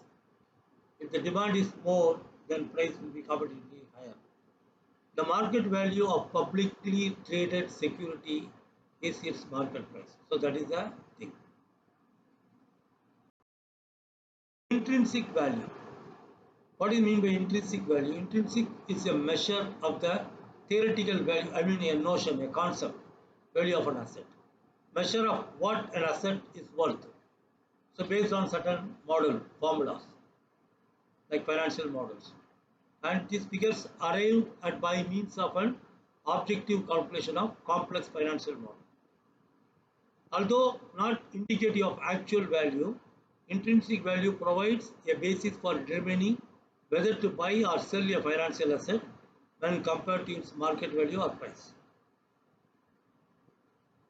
If the demand is more, then price will be competitively higher. The market value of publicly traded security is its market price. So that is the thing. Intrinsic value. What do you mean by intrinsic value? Intrinsic is a measure of the theoretical value, a notion, a concept, value of an asset. Measure of what an asset is worth. So based on certain formulas, like financial models. And these figures arrived at by means of an objective calculation of complex financial model. Although not indicative of actual value, intrinsic value provides a basis for determining whether to buy or sell a financial asset when compared to its market value or price.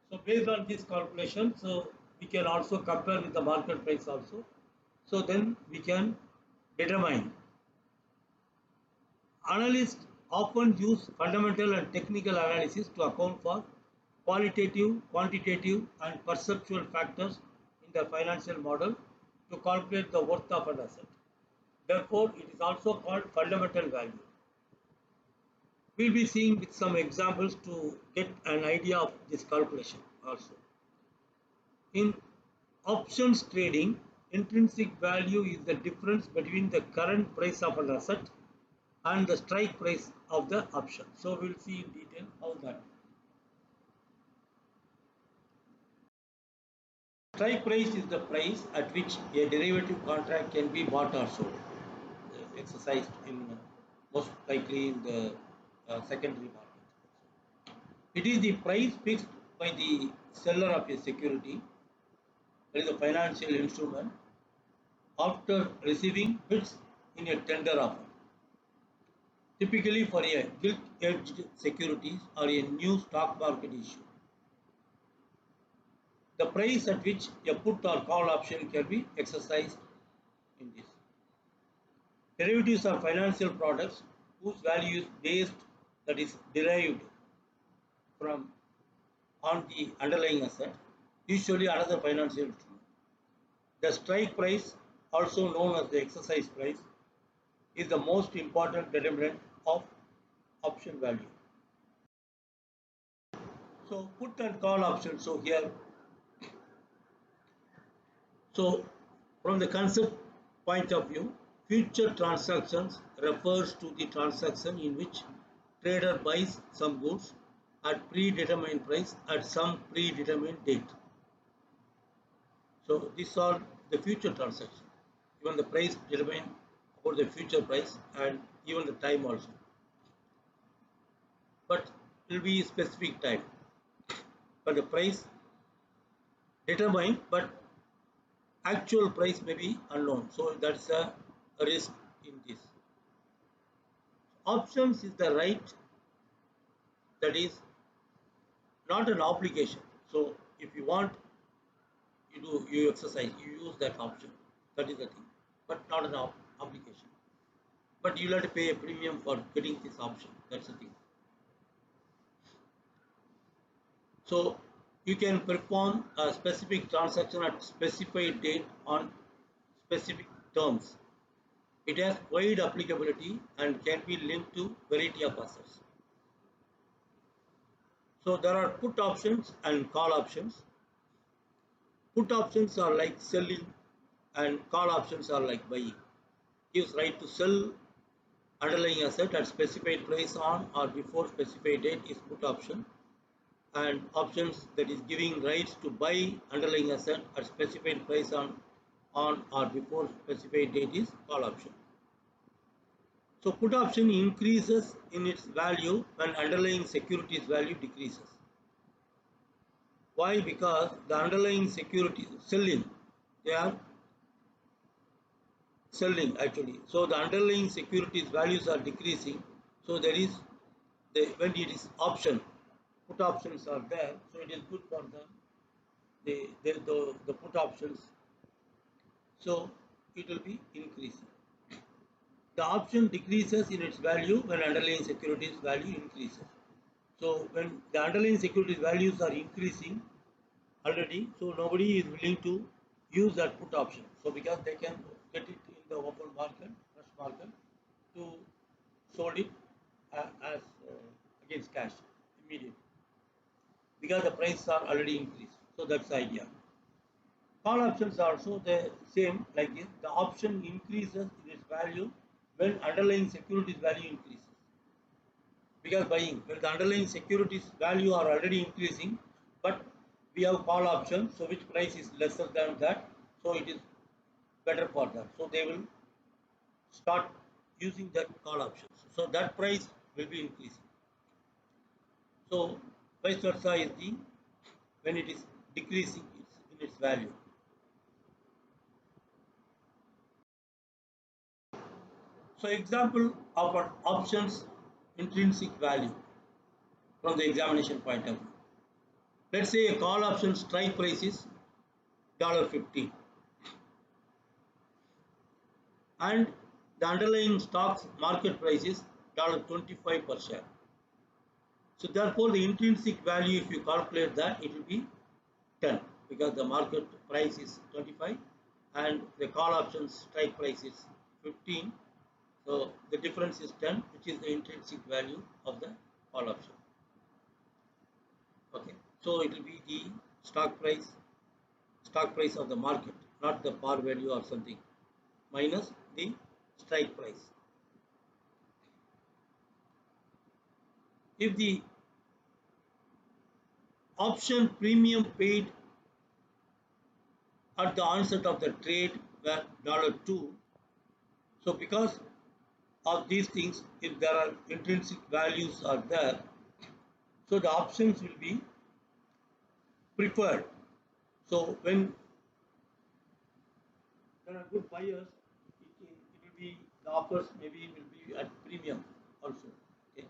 So based on this calculation, so we can also compare with the market price also. So then we can determine. Analysts often use fundamental and technical analysis to account for qualitative, quantitative and perceptual factors in the financial model to calculate the worth of an asset. Therefore, it is also called fundamental value. We will be seeing with some examples to get an idea of this calculation also. In options trading, intrinsic value is the difference between the current price of an asset and the strike price of the option. So we will see in detail how that. Strike price is the price at which a derivative contract can be bought or sold, exercised in most likely in the secondary market. It is the price fixed by the seller of a security, that is a financial instrument, after receiving bids in a tender offer. Typically for a gilt-edged securities or a new stock market issue. the price at which a put or call option can be exercised in this. Derivatives are financial products whose value is based, that is derived from on the underlying asset, usually another financial instrument. The strike price, also known as the exercise price, is the most important determinant of option value. So put and call options. So from the concept point of view, future transactions refers to the transaction in which trader buys some goods at predetermined price at some predetermined date. So these are the future transactions. Even the price determine about the future price and even the time also. But it will be specific time. But the price determined, but actual price may be unknown. So that's a risk in this. Options is the right, that is not an obligation. So if you want, you exercise, you use that option. That is the thing, but not an obligation. But you'll have to pay a premium for getting this option. That's the thing. So you can perform a specific transaction at specified date on specific terms. It has wide applicability and can be linked to variety of assets. So there are put options and call options. Put options are like selling and call options are like buying. Gives right to sell underlying asset at specified price on or before specified date is put option, and options, that is giving rights to buy underlying asset at specified price on or before specified date is call option. So put option increases in its value when underlying securities value decreases. Why? Because the underlying securities they are selling actually. So the underlying securities values are decreasing. So there is when it is option, put options are there. So it is good for them. The put options. So it will be increasing. The option decreases in its value when underlying securities value increases. So when the underlying securities values are increasing already, so nobody is willing to use that put option. So because they can get it in the open market, fresh market, to sold it as against cash immediately, because the prices are already increased. So that's the idea. Call options are also the same like this. The option increases in its value when underlying securities value increases. Because buying, when the underlying securities value are already increasing, but we have call option, so which price is lesser than that, so it is better for them. So they will start using that call options. So that price will be increasing. So vice versa is the when it is decreasing in its value. So example of an options intrinsic value from the examination point of view. Let's say a call option strike price is $15 and the underlying stock's market price is $25 per share. So therefore the intrinsic value, if you calculate that, it will be 10 because the market price is 25 and the call option strike price is 15. So the difference is 10, which is the intrinsic value of the call option. Okay, so it will be the stock price of the market, not the par value or something, minus the strike price. If the option premium paid at the onset of the trade were $2, so because of these things, if there are intrinsic values are there, so the options will be preferred. So when there are good buyers, it will be, the offers maybe will be at premium also. Okay.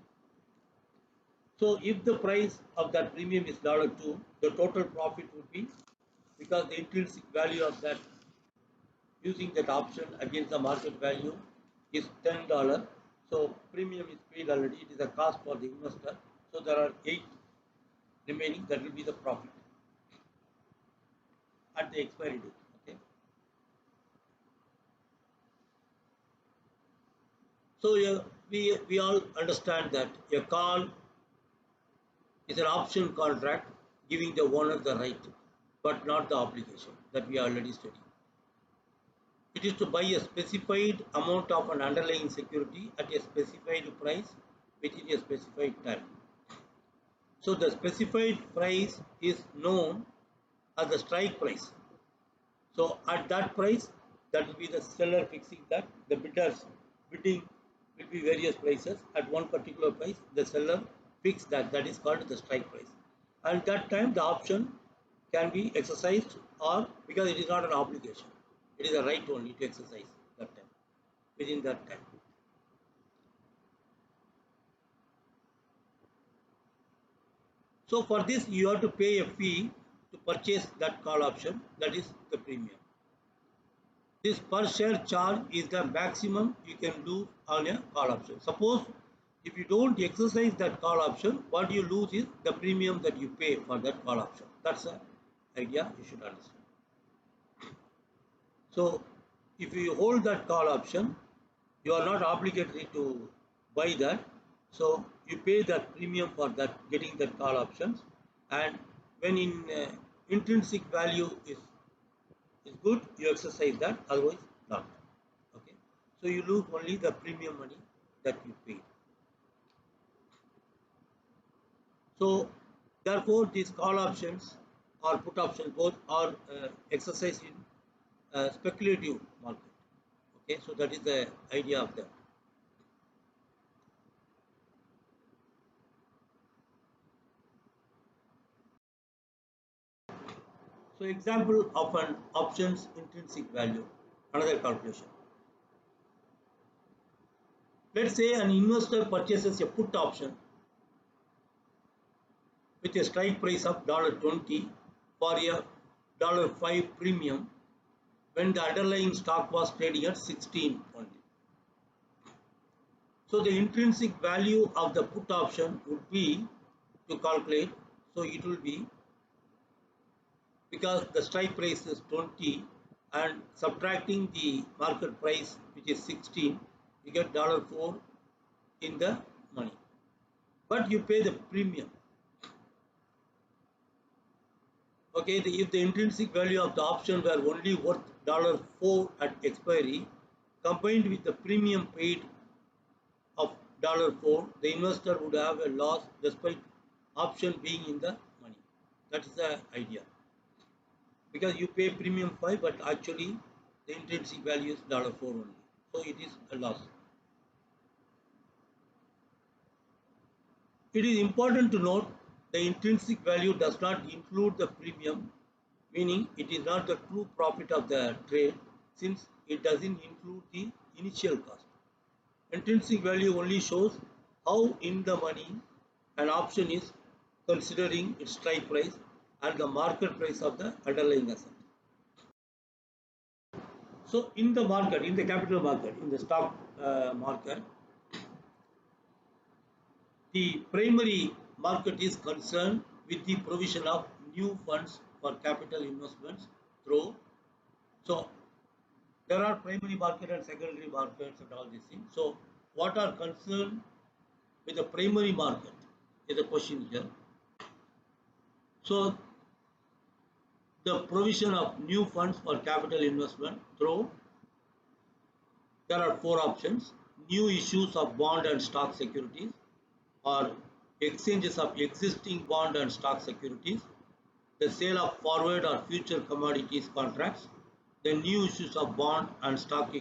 So if the price of that premium is $2, the total profit would be because the intrinsic value of that using that option against the market value is $10. So premium is paid already. It is a cost for the investor. So there are 8 remaining. That will be the profit at the expiry date. Okay. So we all understand that a call is an option contract giving the owner the right, but not the obligation that we already studied. It is to buy a specified amount of an underlying security at a specified price within a specified time. So the specified price is known as the strike price. So at that price, that will be the seller fixing that. The bidders bidding will be various prices. At one particular price, the seller fixed that. That is called the strike price. And that time, the option can be exercised, or because it is not an obligation, it is a right only to exercise that time within that time. So for this, you have to pay a fee to purchase that call option. That is the premium. This per share charge is the maximum you can do on a call option. Suppose if you don't exercise that call option, what you lose is the premium that you pay for that call option. That's the idea you should understand. So if you hold that call option, you are not obligated to buy that. So you pay that premium for that getting that call options, and when in intrinsic value is good, you exercise that, otherwise not. Okay, so you lose only the premium money that you paid. So therefore these call options or put options both are exercised in speculative market. Okay, so that is the idea of that. So example of an options intrinsic value, another calculation. Let's say an investor purchases a put option with a strike price of $20 for a $5 premium when the underlying stock was trading at 16 only. So the intrinsic value of the put option would be to calculate. So it will be, because the strike price is 20 and subtracting the market price which is 16, you get $4 in the money, but you pay the premium. Okay, if the intrinsic value of the option were only worth $4 at expiry, combined with the premium paid of $4, the investor would have a loss despite option being in the money. That is the idea. Because you pay premium 5, but actually the intrinsic value is $4 only. So it is a loss. It is important to note the intrinsic value does not include the premium, meaning it is not the true profit of the trade since it doesn't include the initial cost. Intrinsic value only shows how in the money an option is considering its strike price and the market price of the underlying asset. So in the market, in the capital market, in the stock market, the primary market is concerned with the provision of new funds for capital investments through. So there are primary market and secondary markets and all these things. So what are concerned with the primary market is the question here. So the provision of new funds for capital investment through, there are 4 options: new issues of bond and stock securities, or exchanges of existing bond and stock securities, the sale of forward or future commodities contracts, the new issues of bond and stock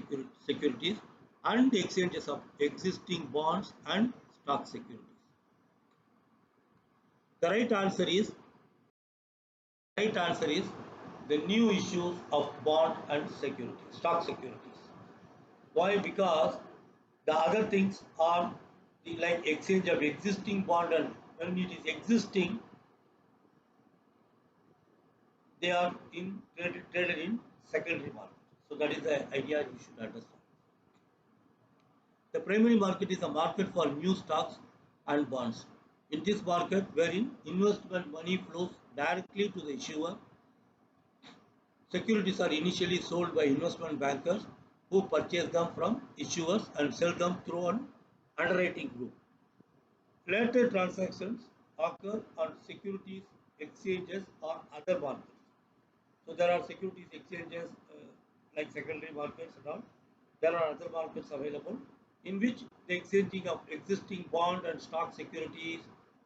securities, and the exchanges of existing bonds and stock securities. The right answer is the new issues of bond and securities, stock securities. Why? Because the other things are the like exchange of existing bond, and when it is existing, they are traded in secondary market. So that is the idea you should understand. The primary market is a market for new stocks and bonds. In this market, wherein investment money flows directly to the issuer, securities are initially sold by investment bankers who purchase them from issuers and sell them through an underwriting group. Later transactions occur on securities exchanges or other markets. So there are securities exchanges like secondary markets and all. There are other markets available in which the exchanging of existing bond and stock securities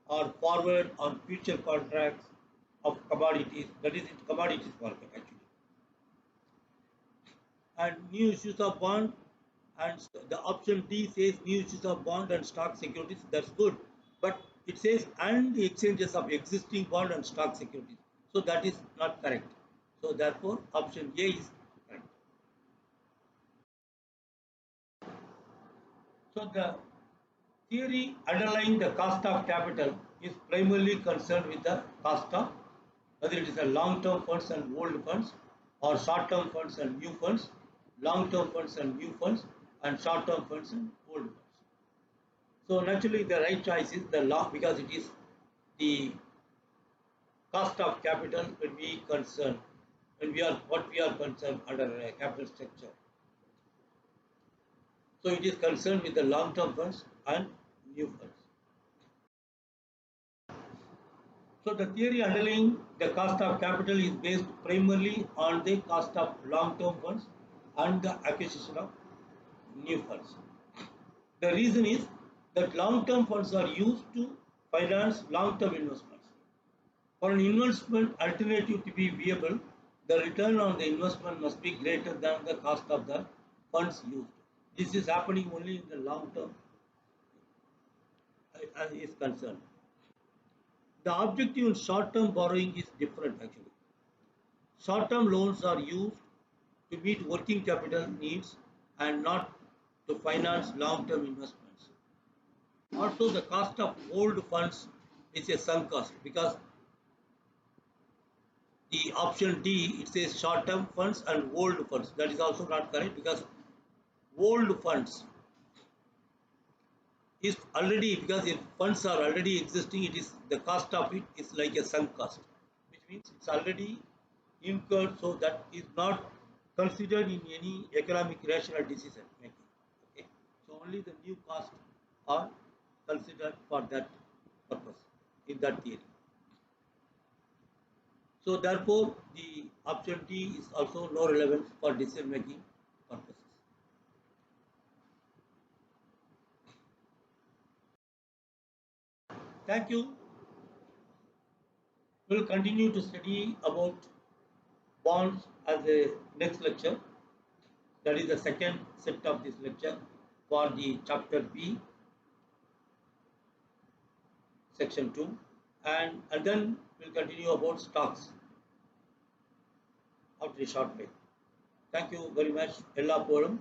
or forward or future contracts of commodities. That is it, commodities market actually. And new issues of bond, and the option D says new issues of bond and stock securities. That's good, but it says and the exchanges of existing bond and stock securities. So that is not correct. So therefore, option A is correct. So the theory underlying the cost of capital is primarily concerned with the cost of whether it is a long-term funds and old funds or short-term funds and new funds, long-term funds and new funds, and short-term funds and old funds. So naturally the right choice is the law because it is the cost of capital when we are concerned under a capital structure. So it is concerned with the long-term funds and new funds. So the theory underlying the cost of capital is based primarily on the cost of long-term funds and the acquisition of new funds. The reason is that long-term funds are used to finance long-term investments. For an investment alternative to be viable, the return on the investment must be greater than the cost of the funds used. This is happening only in the long term is concerned. The objective in short-term borrowing is different actually. Short-term loans are used to meet working capital needs and not to finance long-term investments. Also, the cost of old funds is a sunk cost because the option D it says short-term funds and old funds. That is also not correct because old funds is already because if funds are already existing, it is the cost of it is like a sunk cost, which means it's already incurred, so that is not considered in any economic rational decision making. Okay, so only the new cost are considered for that purpose in that theory. So therefore, the option D is also no relevance for decision making purposes. Thank you. We will continue to study about bonds as a next lecture. That is the second set of this lecture for the chapter B, section 2, and then we'll continue about stocks after a short break. Thank you very much. Ella Polam,